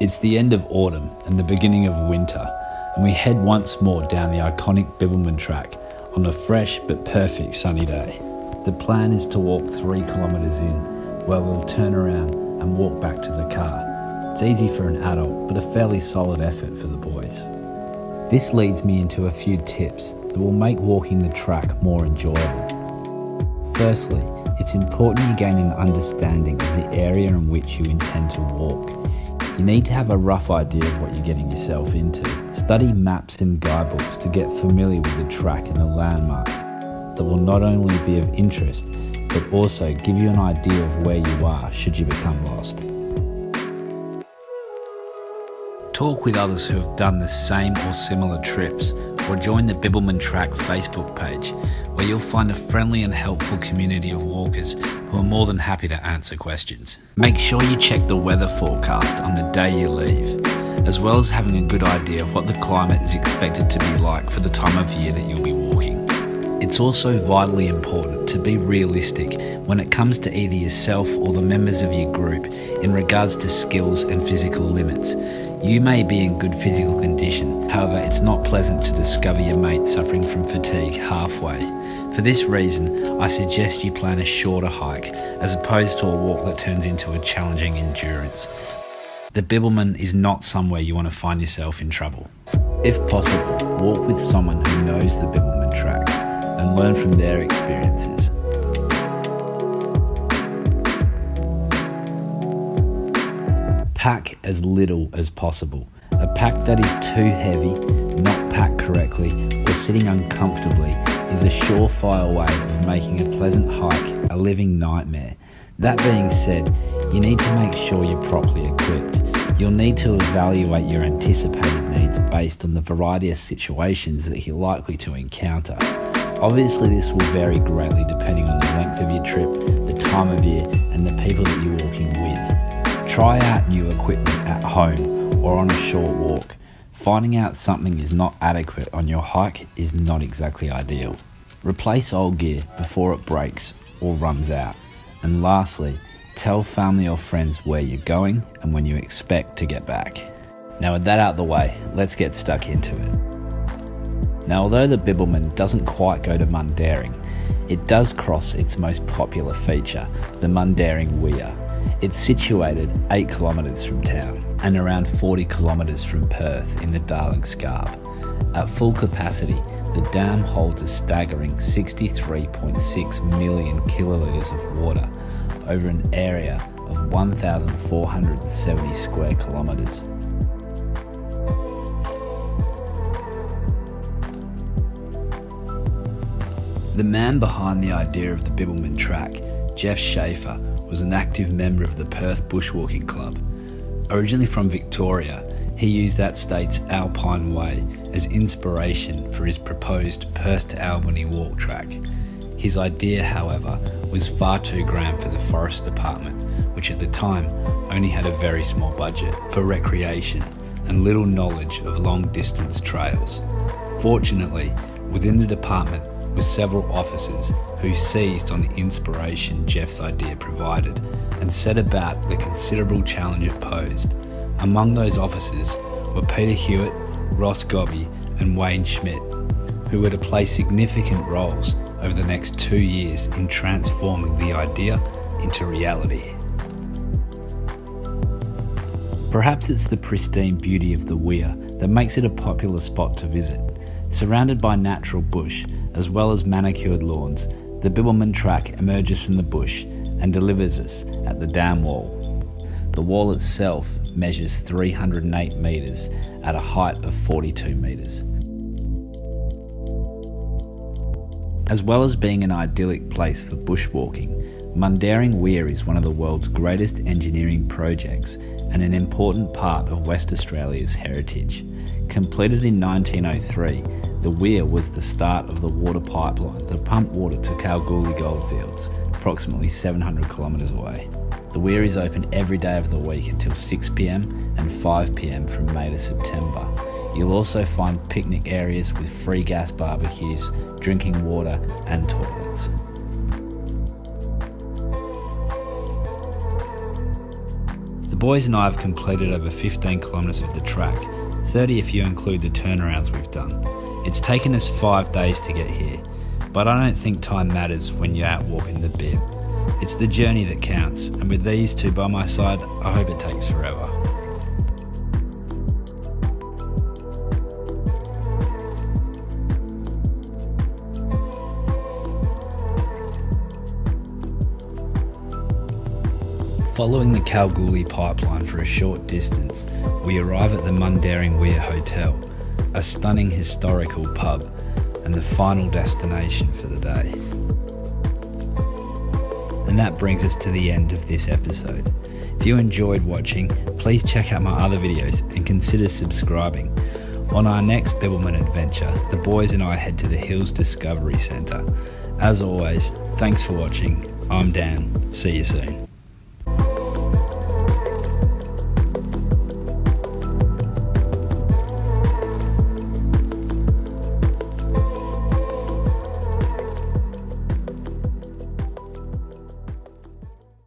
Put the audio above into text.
It's the end of autumn and the beginning of winter, and we head once more down the iconic Bibbulmun Track on a fresh but perfect sunny day. The plan is to walk 3 kilometres in, where we'll turn around and walk back to the car. It's easy for an adult, but a fairly solid effort for the boys. This leads me into a few tips that will make walking the track more enjoyable. Firstly, it's important you gain an understanding of the area in which you intend to walk. You need to have a rough idea of what you're getting yourself into. Study maps and guidebooks to get familiar with the track and the landmarks that will not only be of interest, but also give you an idea of where you are should you become lost. Talk with others who have done the same or similar trips, or join the Bibbulmun Track Facebook page, where you'll find a friendly and helpful community of walkers who are more than happy to answer questions. Make sure you check the weather forecast on the day you leave, as well as having a good idea of what the climate is expected to be like for the time of year that you'll be walking. It's also vitally important to be realistic when it comes to either yourself or the members of your group in regards to skills and physical limits. You may be in good physical condition, however it's not pleasant to discover your mate suffering from fatigue halfway. For this reason, I suggest you plan a shorter hike as opposed to a walk that turns into a challenging endurance. The Bibbulmun is not somewhere you want to find yourself in trouble. If possible, walk with someone who knows the Bibbulmun Track and learn from their experiences. Pack as little as possible. A pack that is too heavy, not packed correctly, or sitting uncomfortably is a surefire way of making a pleasant hike a living nightmare. That being said, you need to make sure you're properly equipped. You'll need to evaluate your anticipated needs based on the variety of situations that you're likely to encounter. Obviously, this will vary greatly depending on the length of your trip, the time of year, and the people that you're walking with. Try out new equipment at home or on a short walk. Finding out something is not adequate on your hike is not exactly ideal. Replace old gear before it breaks or runs out. And lastly, tell family or friends where you're going and when you expect to get back. Now with that out the way, let's get stuck into it. Now although the Bibbulmun doesn't quite go to Mundaring, it does cross its most popular feature, the Mundaring Weir. It's situated 8 kilometres from town and around 40 kilometres from Perth in the Darling Scarp. At full capacity, the dam holds a staggering 63.6 million kilolitres of water over an area of 1,470 square kilometres. The man behind the idea of the Bibbulmun Track, Jeff Schaefer, was an active member of the Perth Bushwalking Club. Originally from Victoria, he used that state's Alpine Way as inspiration for his proposed Perth to Albany walk track. His idea, however, was far too grand for the Forest Department, which at the time only had a very small budget for recreation and little knowledge of long-distance trails. Fortunately, within the department were several officers who seized on the inspiration Jeff's idea provided and set about the considerable challenge it posed. Among those officers were Peter Hewitt, Ross Gobby and Wayne Schmidt, who were to play significant roles over the next 2 years in transforming the idea into reality. Perhaps it's the pristine beauty of the Weir that makes it a popular spot to visit. Surrounded by natural bush, as well as manicured lawns, the Bibbulmun Track emerges from the bush and delivers us at the dam wall. The wall itself measures 308 metres at a height of 42 metres. As well as being an idyllic place for bushwalking, Mundaring Weir is one of the world's greatest engineering projects and an important part of West Australia's heritage. Completed in 1903, the Weir was the start of the water pipeline that pumped water to Kalgoorlie goldfields, approximately 700 kilometres away. The Weir is open every day of the week until 6 p.m. and 5 p.m. from May to September. You'll also find picnic areas with free gas barbecues, drinking water and toilets. The boys and I have completed over 15 kilometres of the track, 30 if you include the turnarounds we've done. It's taken us 5 days to get here, but I don't think time matters when you're out walking the Bib. It's the journey that counts, and with these two by my side, I hope it takes forever. Following the Kalgoorlie pipeline for a short distance, we arrive at the Mundaring Weir Hotel, a stunning historical pub and the final destination for the day. And that brings us to the end of this episode. If you enjoyed watching, please check out my other videos and consider subscribing. On our next Bibbulmun adventure, the boys and I head to the Hills Discovery Centre. As always, thanks for watching. I'm Dan. See you soon.